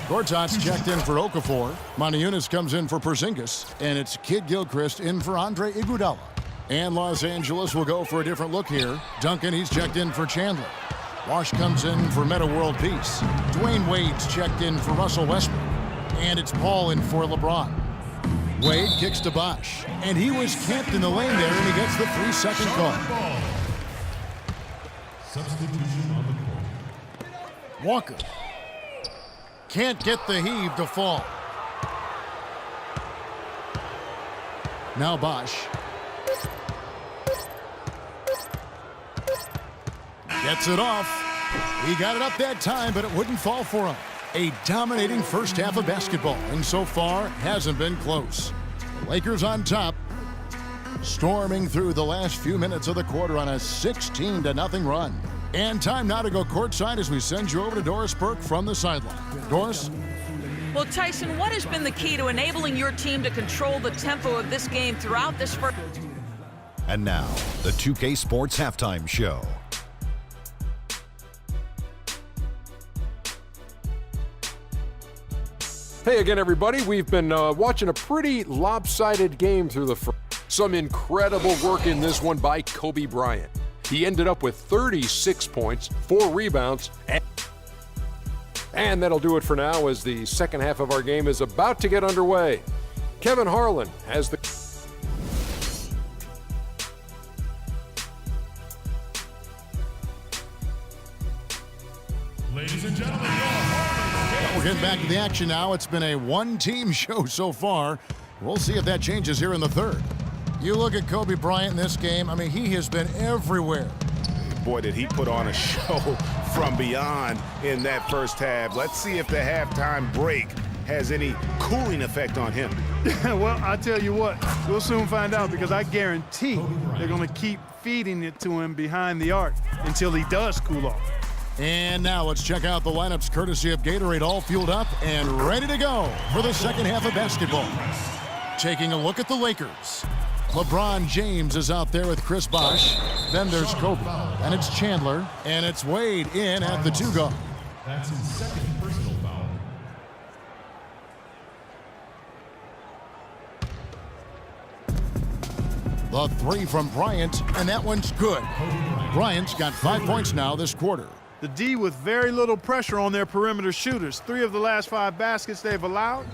Gortat's checked in for Okafor. Moniunas comes in for Porzingis. And it's Kid Gilchrist in for Andre Iguodala. And Los Angeles will go for a different look here. Duncan, he's checked in for Chandler. Wash comes in for Meta World Peace. Dwayne Wade's checked in for Russell Westbrook. And it's Paul in for LeBron. Wade kicks to Bosh. And he was camped in the lane there, and he gets the 3-second call. Substitution on the court. Walker can't get the heave to fall. Now Bosh. Gets it off. He got it up that time, but it wouldn't fall for him. A dominating first half of basketball, and so far hasn't been close. The Lakers on top, storming through the last few minutes of the quarter on a 16-0 run. And time now to go courtside as we send you over to Doris Burke from the sideline. Doris? Well, Tyson, what has been the key to enabling your team to control the tempo of this game throughout this first? And now, the 2K Sports Halftime Show. Hey again, everybody. We've been watching a pretty lopsided game through the first. Some incredible work in this one by Kobe Bryant. He ended up with 36 points, 4 rebounds, and that'll do it for now as the second half of our game is about to get underway. Kevin Harlan has the... Ladies and gentlemen, We're getting back to the action now. It's been a one-team show so far. We'll see if that changes here in the third. You look at Kobe Bryant in this game, I mean, he has been everywhere. Boy, did he put on a show from beyond in that first half. Let's see if the halftime break has any cooling effect on him. Well, I tell you what, we'll soon find out because I guarantee they're going to keep feeding it to him behind the arc until he does cool off. And now let's check out the lineups courtesy of Gatorade, all fueled up and ready to go for the second half of basketball. Taking a look at the Lakers. LeBron James is out there with Chris Bosh. Then there's Kobe, and it's Chandler, and it's Wade in at the 2 guard. that's his second personal foul. The 3 from Bryant, and that one's good. Bryant's got 5 points now this quarter. The D with very little pressure on their perimeter shooters. 3 of the last 5 baskets they've allowed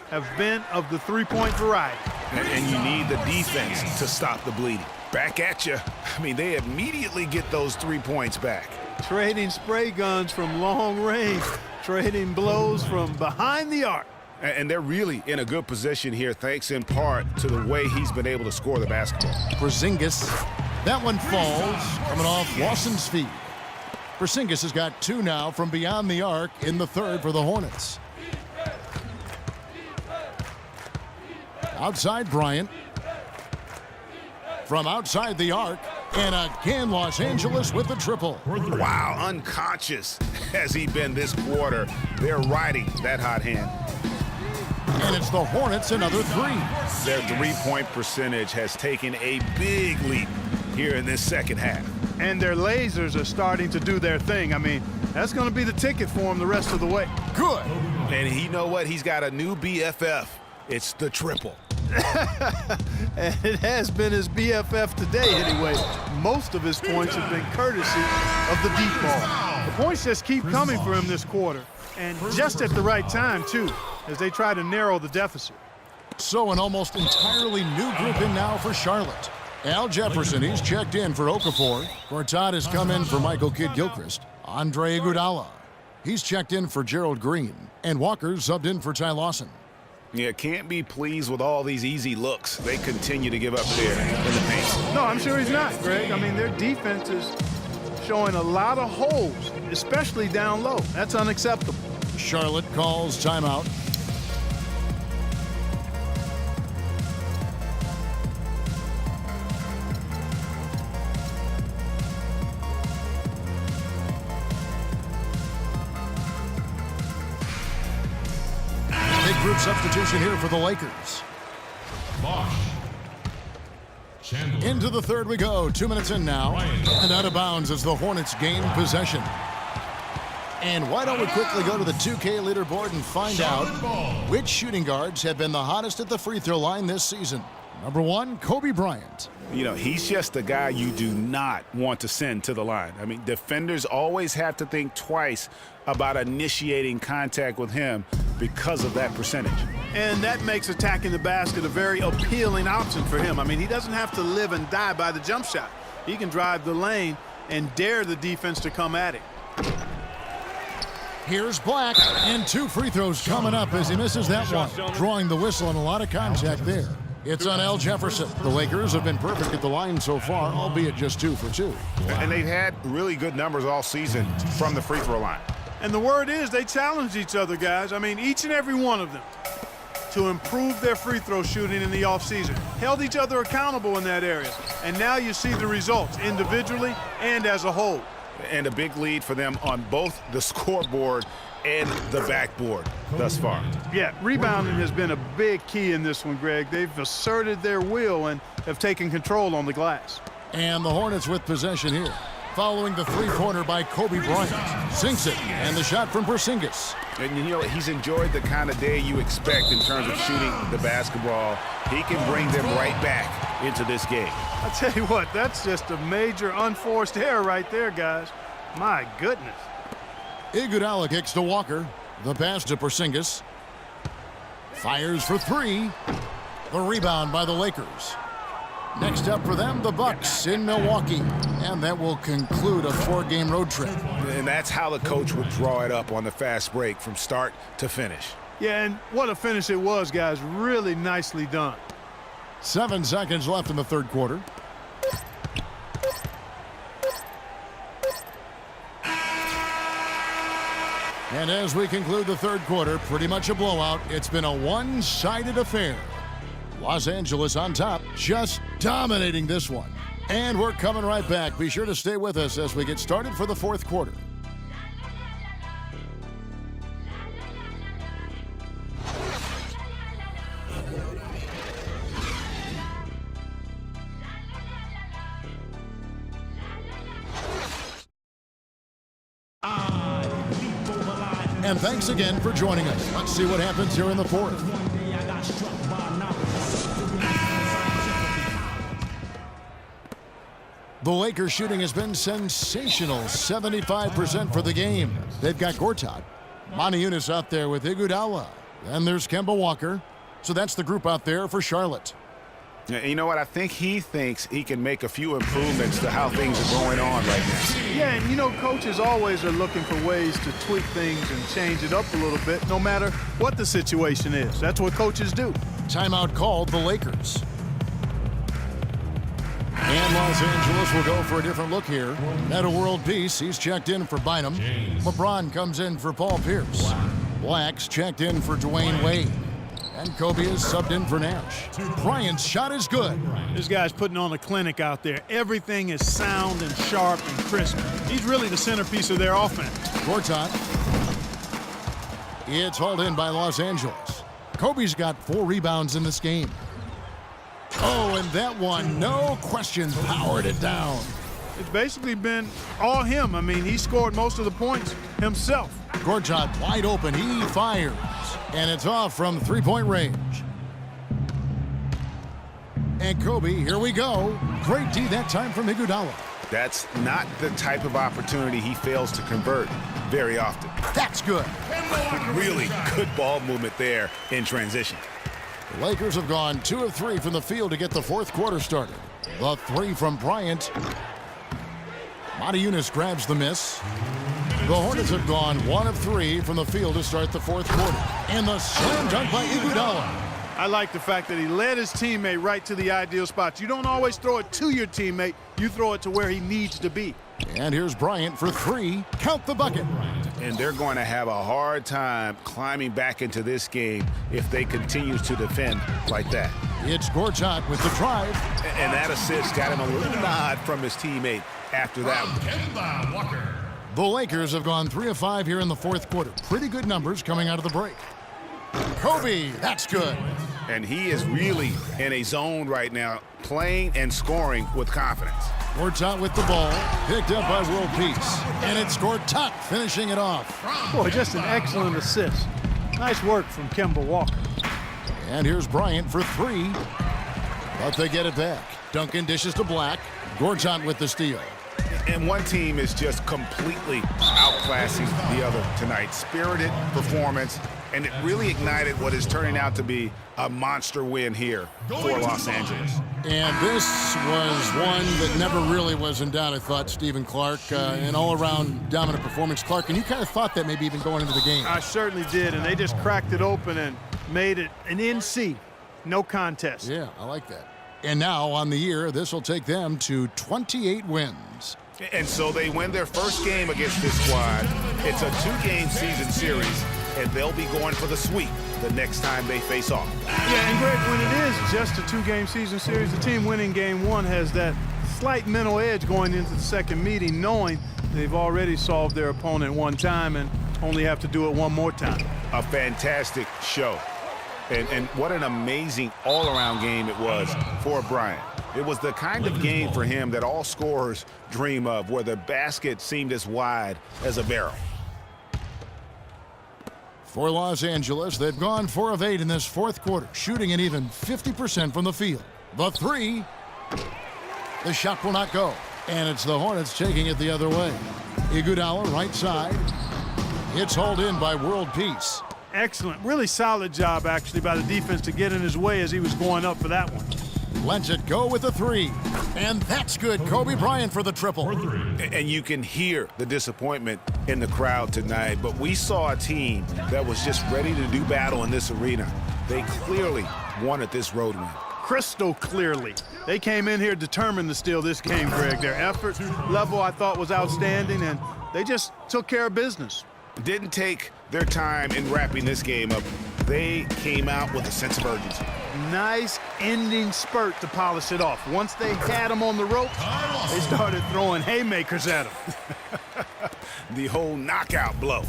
have been of the 3-point variety. And you need the defense to stop the bleeding. Back at you. I mean, they immediately get those 3 points back. Trading spray guns from long range, trading blows from behind the arc. And they're really in a good position here, thanks in part to the way he's been able to score the basketball. Porzingis, that one falls, coming off Lawson's feet. Porzingis has got 2 now from beyond the arc in the third for the Hornets. Outside Bryant. From outside the arc, and again Los Angeles with the triple. Wow, unconscious has he been this quarter. They're riding that hot hand. And it's the Hornets another 3. Their 3-point percentage has taken a big leap here in this second half. And their lasers are starting to do their thing. I mean, that's going to be the ticket for him the rest of the way. Good. And you know what? He's got a new BFF. It's the triple. And it has been his BFF today anyway. Most of his points have been courtesy of the deep ball. The points just keep coming for him this quarter. And just at the right time, too, as they try to narrow the deficit. So an almost entirely new group in now for Charlotte. Al Jefferson, he's checked in for Okafor. Gortat has come in for Michael Kidd-Gilchrist. Andre Iguodala, he's checked in for Gerald Green. And Walker's subbed in for Ty Lawson. Yeah, can't be pleased with all these easy looks they continue to give up there in the paint. No, I'm sure he's not, Greg. I mean, their defense is showing a lot of holes, especially down low. That's unacceptable. Charlotte calls timeout. Big group substitution here for the Lakers. Bosh. Chandler. Into the third we go. 2 minutes in now. And out of bounds as the Hornets gain possession. And why don't we quickly go to the 2K leaderboard and find out which shooting guards have been the hottest at the free throw line this season. Number 1, Kobe Bryant. You know, he's just the guy you do not want to send to the line. I mean, defenders always have to think twice about initiating contact with him because of that percentage. And that makes attacking the basket a very appealing option for him. I mean, he doesn't have to live and die by the jump shot. He can drive the lane and dare the defense to come at him. Here's Black, and 2 free throws coming up as he misses that one, drawing the whistle and a lot of contact there. It's on Al Jefferson. The Lakers have been perfect at the line so far, albeit just 2 for 2. And they've had really good numbers all season from the free throw line. And the word is they challenge each other, guys. I mean, each and every one of them to improve their free throw shooting in the offseason. Held each other accountable in that area. And now you see the results individually and as a whole. And a big lead for them on both the scoreboard and the backboard thus far. Yeah, rebounding has been a big key in this one, Greg. They've asserted their will and have taken control on the glass. And the Hornets with possession here. Following the three-pointer by Kobe Bryant. Sinks it, and the shot from Porzingis. And, you know, he's enjoyed the kind of day you expect in terms of shooting the basketball. He can bring them right back into this game. I tell you what, that's just a major unforced error right there, guys. My goodness. Iguodala kicks to Walker. The pass to Porzingis. Fires for 3. The rebound by the Lakers. Next up for them, the Bucks in Milwaukee. And that will conclude a 4-game road trip. And that's how the coach would draw it up on the fast break from start to finish. Yeah, and what a finish it was, guys. Really nicely done. 7 seconds left in the third quarter. And as we conclude the third quarter, pretty much a blowout. It's been a one-sided affair. Los Angeles on top, just dominating this one. And we're coming right back. Be sure to stay with us as we get started for the fourth quarter. And thanks again for joining us. Let's see what happens here in the fourth. The Lakers shooting has been sensational, 75% for the game. They've got Gortat. Moniunas out there with Iguodala. Then there's Kemba Walker. So that's the group out there for Charlotte. You know what? I think he thinks he can make a few improvements to how things are going on right now. Yeah, and you know, coaches always are looking for ways to tweak things and change it up a little bit, no matter what the situation is. That's what coaches do. Timeout called the Lakers. And Los Angeles will go for a different look here. Meta World Peace, he's checked in for Bynum. LeBron comes in for Paul Pierce. Black's checked in for Dwayne Wade. And Kobe is subbed in for Nash. Bryant's shot is good. This guy's putting on a clinic out there. Everything is sound and sharp and crisp. He's really the centerpiece of their offense. Gortat. It's hauled in by Los Angeles. Kobe's got 4 rebounds in this game. Oh, and that one, no questions, powered it down. It's basically been all him. I mean, he scored most of the points himself. Gortat wide open, he fires. And it's off from three-point range. And Kobe, here we go. Great D that time from Iguodala. That's not the type of opportunity he fails to convert very often. That's good. Really good ball movement there in transition. The Lakers have gone 2 of 3 from the field to get the fourth quarter started. The 3 from Bryant. Moniunas grabs the miss. The Hornets have gone 1 of 3 from the field to start the fourth quarter. And the slam dunk by Iguodala. I like the fact that he led his teammate right to the ideal spot. You don't always throw it to your teammate. You throw it to where he needs to be. And here's Bryant for 3. Count the bucket. And they're going to have a hard time climbing back into this game if they continue to defend like that. It's Gortat with the drive. And that assist got him a little nod from his teammate after that one. Kemba Walker. The Lakers have gone 3 of 5 here in the fourth quarter. Pretty good numbers coming out of the break. Kobe, that's good. And he is really in a zone right now, playing and scoring with confidence. Gortat with the ball, picked up by World Peace. And it's Gortat finishing it off. Boy, just an excellent assist. Nice work from Kemba Walker. And here's Bryant for three. But they get it back. Duncan dishes to Black. Gortat with the steal. And one team is just completely outclassing the other tonight. Spirited performance, and it really ignited what is turning out to be a monster win here for Los Angeles. And this was one that never really was in doubt, I thought, Stephen Clark. An all-around dominant performance. Clark, and you kind of thought that maybe even going into the game. I certainly did, and they just cracked it open and made it an NC. No contest. Yeah, I like that. And now on the year, this will take them to 28 wins. And so they win their first game against this squad. It's a 2-game season series, and they'll be going for the sweep the next time they face off. Yeah, and Greg, when it is just a 2-game season series, the team winning game one has that slight mental edge going into the second meeting, knowing they've already solved their opponent one time and only have to do it one more time. A fantastic show. And what an amazing all-around game it was for Bryant. It was the kind of game for him that all scorers dream of, where the basket seemed as wide as a barrel. For Los Angeles, they've gone 4 of 8 in this fourth quarter, shooting an even 50% from the field. The three, the shot will not go. And it's the Hornets taking it the other way. Iguodala, right side. It's hauled in by World Peace. Excellent. Really solid job, actually, by the defense to get in his way as he was going up for that one. Lets it go with a three. And that's good. Kobe Bryant for the triple. And you can hear the disappointment in the crowd tonight. But we saw a team that was just ready to do battle in this arena. They clearly wanted this road win. Crystal clearly. They came in here determined to steal this game, Greg. Their effort level, I thought, was outstanding, and they just took care of business. Didn't take their time in wrapping this game up. They came out with a sense of urgency. Nice ending spurt to polish it off. Once they had him on the ropes, they started throwing haymakers at him. The whole knockout blow.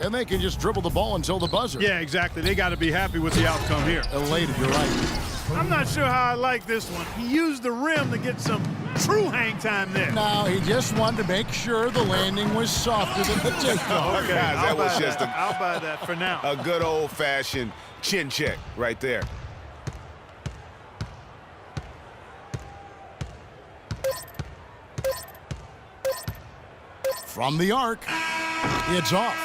And they can just dribble the ball until the buzzer. Yeah, exactly. They got to be happy with the outcome here. Elated, you're right. I'm not sure how I like this one. He used the rim to get some true hang time there. No, he just wanted to make sure the landing was softer than the takeoff. Okay, guys, that was just I'll buy that for now. a good old-fashioned chin check right there. From the arc, it's off.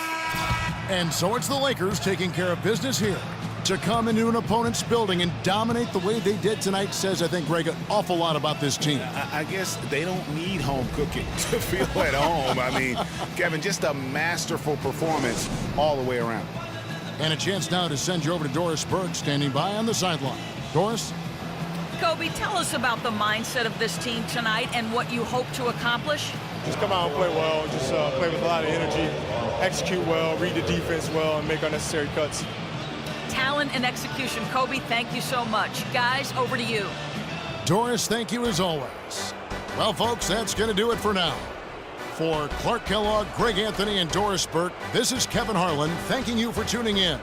And so it's the Lakers taking care of business here. To come into an opponent's building and dominate the way they did tonight says, I think, Greg, an awful lot about this team. I guess they don't need home cooking to feel at home. I mean, Kevin, just a masterful performance all the way around. And a chance now to send you over to Doris Burke, standing by on the sideline. Doris? Kobe, tell us about the mindset of this team tonight and what you hope to accomplish. Just come out and play well, just play with a lot of energy, execute well, read the defense well, and make unnecessary cuts. Talent and execution. Kobe, thank you so much. Guys, over to you. Doris, thank you as always. Well, folks, that's going to do it for now. For Clark Kellogg, Greg Anthony, and Doris Burke, this is Kevin Harlan thanking you for tuning in.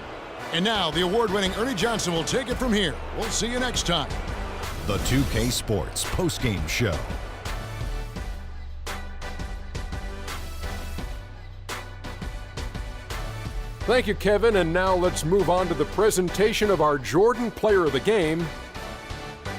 And now the award-winning Ernie Johnson will take it from here. We'll see you next time. The 2K Sports postgame show. Thank you, Kevin. And now let's move on to the presentation of our Jordan Player of the Game,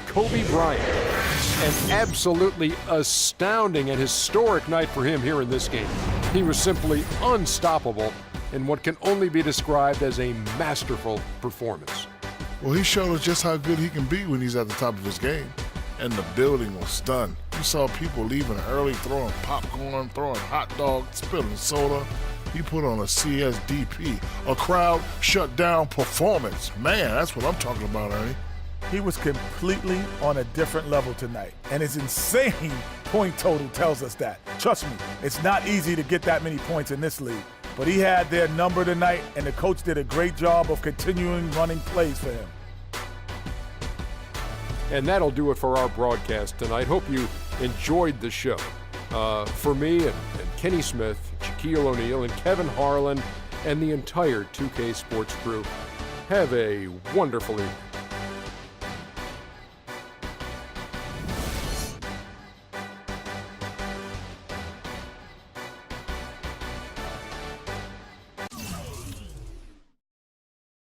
Kobe Bryant. An absolutely astounding and historic night for him here in this game. He was simply unstoppable in what can only be described as a masterful performance. Well, he showed us just how good he can be when he's at the top of his game. And the building was stunned. You saw people leaving early, throwing popcorn, throwing hot dogs, spilling soda. He put on a CSDP, a crowd shut down performance. Man, that's what I'm talking about, Ernie. He was completely on a different level tonight. And his insane point total tells us that. Trust me, it's not easy to get that many points in this league. But he had their number tonight, and the coach did a great job of continuing running plays for him. And that'll do it for our broadcast tonight. Hope you enjoyed the show. For me and Kenny Smith, Shaquille O'Neal, and Kevin Harlan, and the entire 2K Sports crew, have a wonderfully